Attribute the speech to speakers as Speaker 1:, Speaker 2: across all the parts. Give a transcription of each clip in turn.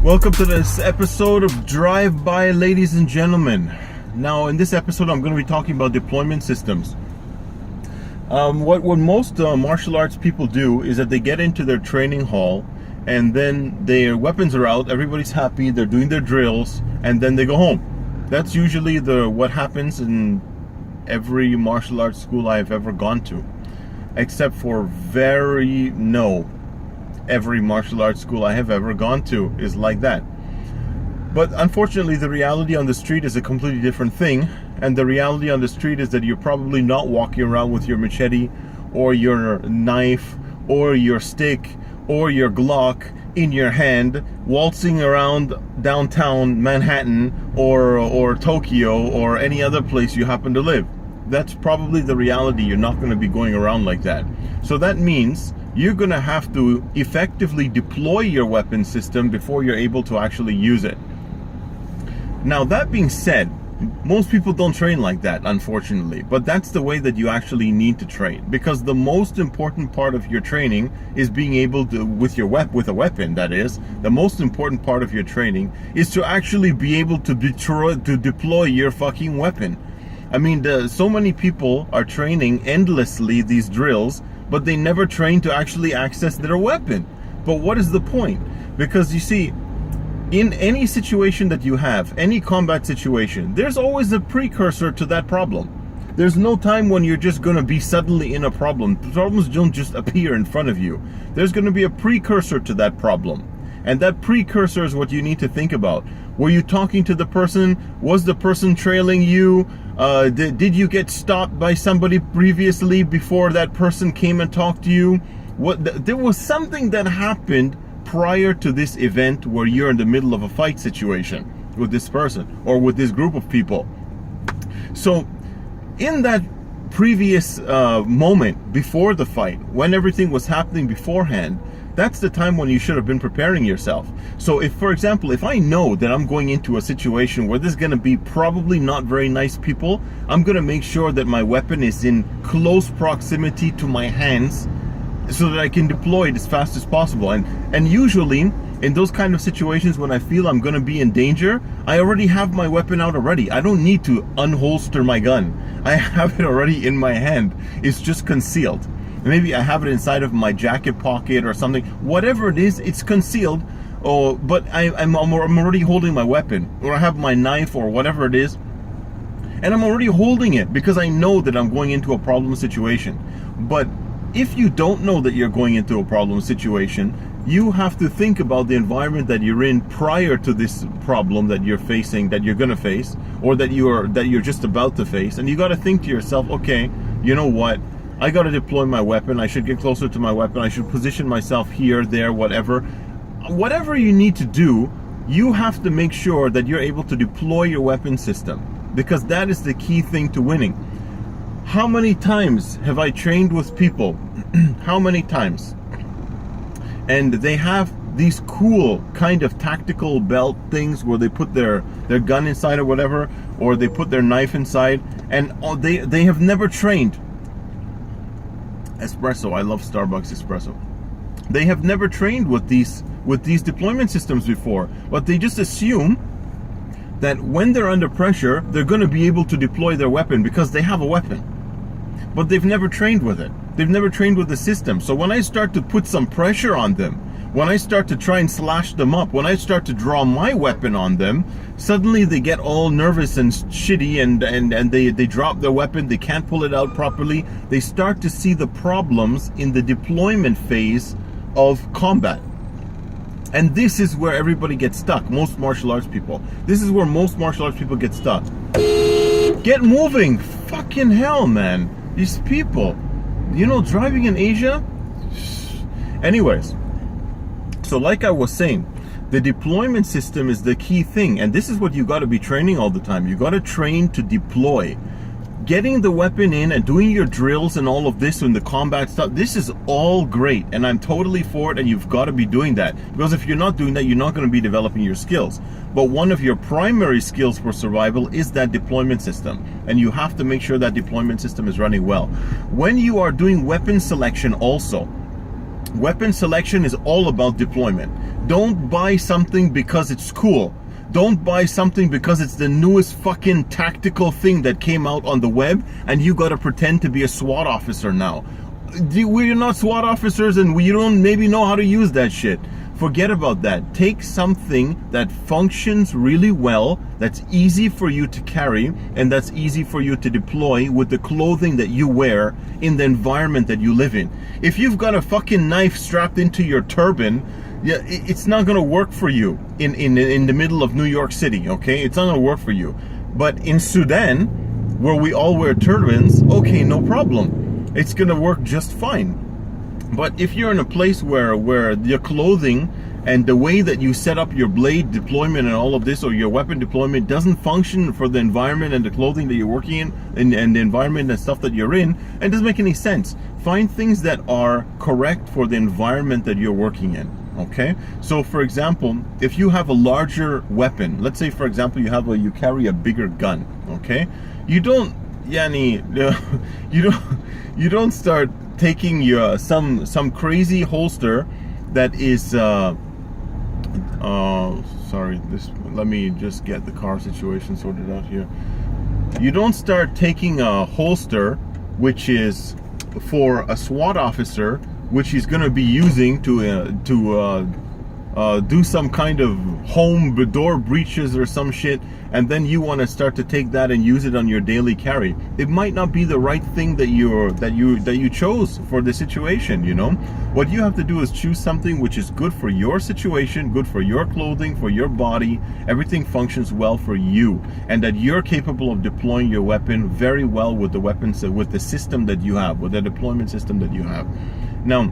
Speaker 1: Welcome to this episode of Drive-By, ladies and gentlemen. Now, in this episode, I'm going to be talking about deployment systems. What most martial arts people do is that they get into their training hall, and then their weapons are out, everybody's happy, they're doing their drills, and then they go home. That's usually what happens in every martial arts school I've ever gone to, except for every martial arts school I have ever gone to is like that. But unfortunately, the reality on the street is a completely different thing. And the reality on the street is that you're probably not walking around with your machete or your knife or your stick or your Glock in your hand, waltzing around downtown Manhattan or Tokyo or any other place you happen to live. That's probably the reality. You're not going to be going around like that. So that means you're going to have to effectively deploy your weapon system before you're able to actually use it. Now, that being said, most people don't train like that, unfortunately, but that's the way that you actually need to train, because the most important part of your training is being able to, with a weapon, that is, the most important part of your training is to actually be able to deploy your fucking weapon. I mean, so many people are training endlessly these drills, but they never train to actually access their weapon. But what is the point? Because you see, in any situation that you have, any combat situation, there's always a precursor to that problem. There's no time when you're just going to be suddenly in a problem. The problems don't just appear in front of you. There's going to be a precursor to that problem. And that precursor is what you need to think about. Were you talking to the person? Was the person trailing you? Did you get stopped by somebody previously before that person came and talked to you? There was something that happened prior to this event where you're in the middle of a fight situation with this person or with this group of people. So in that previous moment before the fight, when everything was happening beforehand, that's the time when you should have been preparing yourself. So if, for example, if I know that I'm going into a situation where there's going to be probably not very nice people, I'm going to make sure that my weapon is in close proximity to my hands so that I can deploy it as fast as possible. And usually in those kind of situations, when I feel I'm going to be in danger, I already have my weapon out already. I don't need to unholster my gun. I have it already in my hand. It's just concealed. Maybe I have it inside of my jacket pocket or something. Whatever it is, it's concealed. Oh, but I'm already holding my weapon, or I have my knife or whatever it is, and I'm already holding it because I know that I'm going into a problem situation. But if you don't know that you're going into a problem situation, you have to think about the environment that you're in prior to this problem that you're facing, that you're going to face, or that you're just about to face. And you got to think to yourself, okay, you know what? I got to deploy my weapon. I should get closer to my weapon. I should position myself here, there, whatever. Whatever you need to do, you have to make sure that you're able to deploy your weapon system, because that is the key thing to winning. How many times have I trained with people? How many times? And they have these cool kind of tactical belt things where they put their gun inside or whatever, or they put their knife inside, and they have never trained. Espresso, I love Starbucks espresso. They have never trained with these deployment systems before, but they just assume that when they're under pressure, they're going to be able to deploy their weapon because they have a weapon. But they've never trained with it. They've never trained with the system. So when I start to put some pressure on them, when I start to try and slash them up, when I start to draw my weapon on them, suddenly they get all nervous and shitty, and they drop their weapon. They can't pull it out properly. They start to see the problems in the deployment phase of combat. And this is where everybody gets stuck. Most martial arts people. This is where most martial arts people get stuck. Get moving. Fucking hell, man. These people. You know, driving in Asia? Anyways. So like I was saying, the deployment system is the key thing. And this is what you got to be training all the time. You got to train to deploy. Getting the weapon in and doing your drills and all of this and the combat stuff, this is all great, and I'm totally for it, and you've got to be doing that, because if you're not doing that, you're not going to be developing your skills. But one of your primary skills for survival is that deployment system, and you have to make sure that deployment system is running well. When you are doing weapon selection also, Weapon selection is all about deployment. Don't buy something because it's cool. Don't buy something because it's the newest fucking tactical thing that came out on the web and you gotta pretend to be a SWAT officer now. We're not SWAT officers and we don't maybe know how to use that shit. Forget about that. Take something that functions really well, that's easy for you to carry, and that's easy for you to deploy with the clothing that you wear in the environment that you live in. If you've got a fucking knife strapped into your turban, yeah, it's not gonna work for you in the middle of New York City, okay? It's not gonna work for you. But in Sudan, where we all wear turbans, okay, no problem. It's gonna work just fine. But if you're in a place where your clothing and the way that you set up your blade deployment and all of this, or your weapon deployment, doesn't function for the environment and the clothing that you're working in and the environment and stuff that you're in, it doesn't make any sense. Find things that are correct for the environment that you're working in. Okay, so for example, if you have a larger weapon, let's say for example you carry a bigger gun, okay, you don't start taking your some crazy holster that is let me just get the car situation sorted out here. You don't start taking a holster which is for a SWAT officer, which he's going to be using to do some kind of home door breaches or some shit, and then you want to start to take that and use it on your daily carry. It might not be the right thing that you chose for the situation, you know. What you have to do is choose something which is good for your situation, good for your clothing, for your body, everything functions well for you, and that you're capable of deploying your weapon very well with the weapons, with the system that you have, with the deployment system that you have. Now,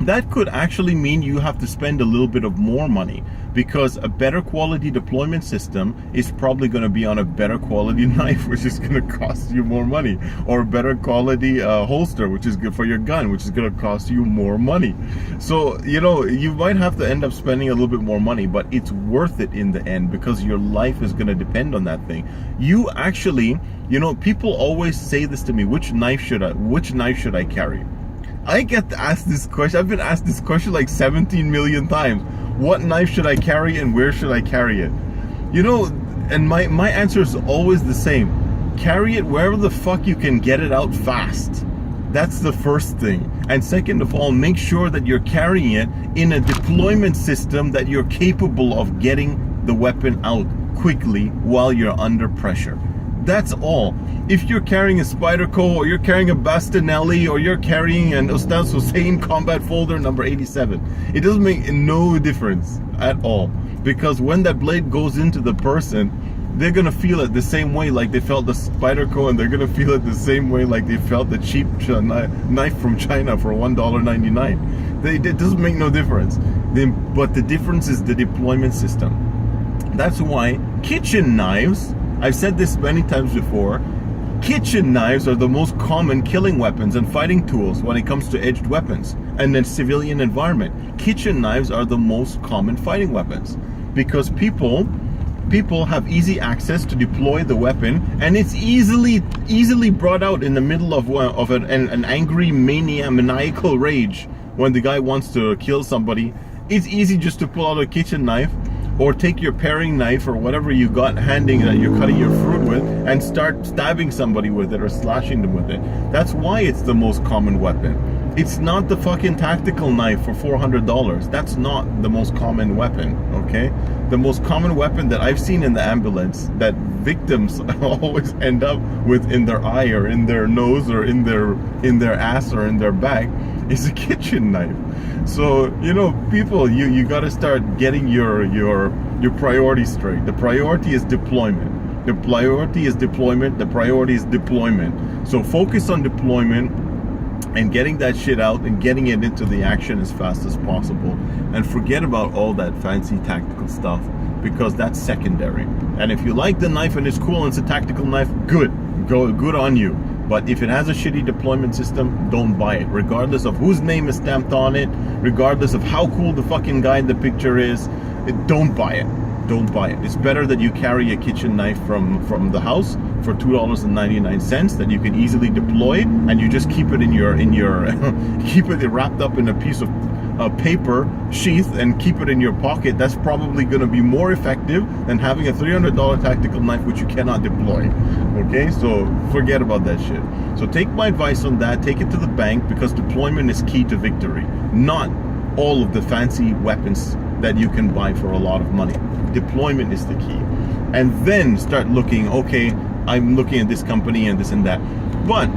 Speaker 1: that could actually mean you have to spend a little bit of more money, because a better quality deployment system is probably going to be on a better quality knife, which is going to cost you more money, or a better quality holster, which is good for your gun, which is going to cost you more money. So, you know, you might have to end up spending a little bit more money, but it's worth it in the end, because your life is going to depend on that thing. You actually, you know, people always say this to me, which knife should I carry? I get asked this question. I've been asked this question like 17 million times. What knife should I carry and where should I carry it? You know, and my answer is always the same. Carry it wherever the fuck you can get it out fast. That's the first thing. And second of all, make sure that you're carrying it in a deployment system that you're capable of getting the weapon out quickly while you're under pressure. That's all. If you're carrying a Spyderco, or you're carrying a Bastinelli, or you're carrying an Ustaz Hussein combat folder number 87, it doesn't make no difference at all. Because when that blade goes into the person, they're gonna feel it the same way like they felt the Spyderco, and they're gonna feel it the same way like they felt the cheap knife from China for $1.99. It doesn't make no difference. But the difference is the deployment system. That's why kitchen knives, I've said this many times before, kitchen knives are the most common killing weapons and fighting tools when it comes to edged weapons and in civilian environment. Kitchen knives are the most common fighting weapons because people have easy access to deploy the weapon, and it's easily brought out in the middle of an angry maniacal rage when the guy wants to kill somebody. It's easy just to pull out a kitchen knife, or take your paring knife or whatever you got handy that you're cutting your fruit with, and start stabbing somebody with it or slashing them with it. That's why it's the most common weapon. It's not the fucking tactical knife for $400. That's not the most common weapon, okay? The most common weapon that I've seen in the ambulance that victims always end up with in their eye or in their nose or in their ass or in their back is a kitchen knife. So, you know, people, you got to start getting your priorities straight. The priority is deployment. The priority is deployment. The priority is deployment. So focus on deployment and getting that shit out and getting it into the action as fast as possible. And forget about all that fancy tactical stuff, because that's secondary. And if you like the knife and it's cool and it's a tactical knife, good on you. But if it has a shitty deployment system, don't buy it, regardless of whose name is stamped on it, regardless of how cool the fucking guy in the picture is. Don't buy it. Don't buy it. It's better that you carry a kitchen knife from the house for $2.99 that you can easily deploy, and you just keep it in your keep it wrapped up in a piece of paper sheath and keep it in your pocket, that's probably going to be more effective than having a $300 tactical knife which you cannot deploy. Okay, so forget about that shit. So take my advice on that, take it to the bank, because deployment is key to victory, not all of the fancy weapons that you can buy for a lot of money. Deployment is the key. And then start looking, okay, I'm looking at this company and this and that. But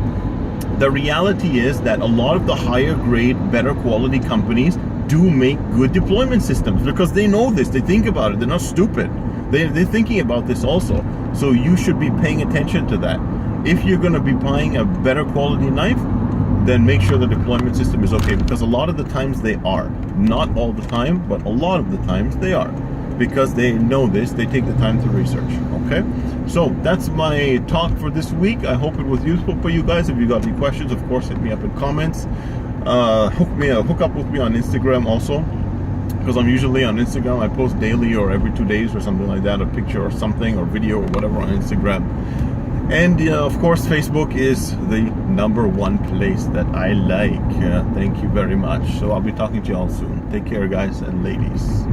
Speaker 1: the reality is that a lot of the higher grade, better quality companies do make good deployment systems, because they know this, they think about it, they're not stupid. They're thinking about this also. So you should be paying attention to that. If you're going to be buying a better quality knife, then make sure the deployment system is okay, because a lot of the times they are. Not all the time, but a lot of the times they are. Because they know this, they take the time to research. Okay, so that's my talk for this week. I hope it was useful for you guys. If you got any questions, of course, hit me up in comments. Hook up with me on Instagram also, because I'm usually on Instagram. I post daily or every 2 days or something like that, a picture or something, or video or whatever on Instagram. And of course, Facebook is the #1 place that I like. Thank you very much. So I'll be talking to you all soon. Take care, guys and ladies.